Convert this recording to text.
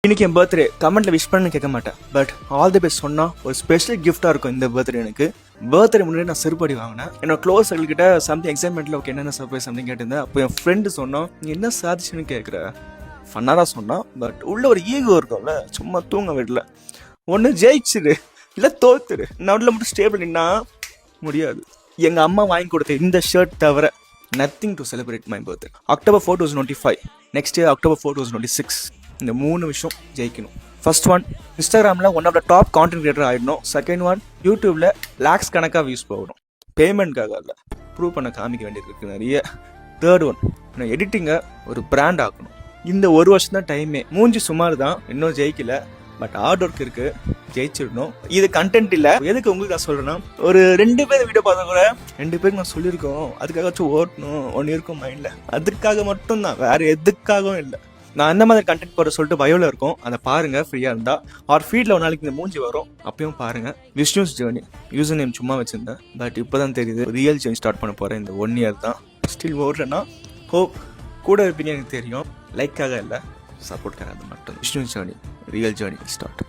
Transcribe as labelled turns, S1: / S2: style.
S1: இன்னைக்கு என் பர்த்டே கமெண்ட்ல விஷ் பண்ணு கேட்க மாட்டேன், பட் ஆல் தி பெஸ்ட் சொன்னா ஒரு ஸ்பெஷல் கிஃப்டா இருக்கும் இந்த பர்த்டே. எனக்கு பர்த்டே முன்னாடி நான் செருப்படி வாங்கினேன். என்னோட க்ளோஸ் சர்க்கிள் கிட்ட சம்திங் எக்ஸைட்மெண்ட்ல ஓகே என்னென்ன சர்ப்ரைஸ் சம்திங் கேட்டிருந்தேன். அப்போ என் ஃப்ரெண்டு சொன்னோம், நீ என்ன சாதிச்சுன்னு கேட்குற, ஃபன்னாக தான் சொன்னான். பட் உள்ள ஒரு ஈகோ இருக்கும்ல, சும்மா தூங்க விடல. ஒன்று ஜெயிச்சிரு இல்லை தோத்துரு, நடுவில் மட்டும் ஸ்டேபிள் நின்னா முடியாது. எங்கள் அம்மா வாங்கி கொடுத்த இந்த ஷர்ட் தவிர nothing to celebrate my birthday. October 4, 2025, next year October 4, 2026. இந்த 3 விஷயம் ஜெயிக்கணும். ஃபர்ஸ்ட் ஒன், இன்ஸ்டாகிராமில் one of the top content creator ஆகிடணும். செகண்ட் ஒன், யூடியூப்ல லேக்ஸ் கணக்காக வியூஸ் போகணும். பேமெண்ட்காக இல்லை, ப்ரூவ் பண்ண காமிக்க வேண்டியிருக்கு நிறைய. தேர்ட் ஒன், நான் எடிட்டிங்கை ஒரு பிராண்ட் ஆக்கணும். இந்த ஒரு வருஷம் தான் டைமே. மூஞ்சி சுமார் தான், இன்னும் ஜெயிக்கல, பட் ஹார்ட் ஒர்க் இருக்கு, ஜெயிச்சிடணும். இது கண்டென்ட் இல்லை. எதுக்கு உங்களுக்கு நான் சொல்றேன்னா, ஒரு 2 பேர் வீடியோ பார்த்தா கூட 2 பேருக்கு நான் சொல்லியிருக்கோம், அதுக்காகச்சும் ஓட்டணும் ஒன்று இருக்கும் மைண்டில். அதுக்காக மட்டும்தான், வேற எதுக்காகவும் இல்லை. நான் அந்த மாதிரி கண்டென்ட் போட சொல்லிட்டு பயோவில் இருக்கும், அதை பாருங்க ஃப்ரீயாக இருந்தால். ஆர் ஃபீல்டில் ஒரு நாளைக்கு இந்த மூஞ்சி வரும், அப்பயும் பாருங்க. விஷ்ணுஸ் ஜேர்னி யூசர் நேம் சும்மா வச்சிருந்தேன், பட் இப்போ தான் தெரியுது ரியல் ஜேர்னி ஸ்டார்ட் பண்ண போகிறேன். இந்த 1 இயர் தான் ஸ்டில் ஓடுறேன்னா ஹோப் கூட இருப்பீங்க எனக்கு தெரியும். லைக்காக இல்லை, சப்போர்ட்காக அது மட்டும். Vishnu's journey, real journey start.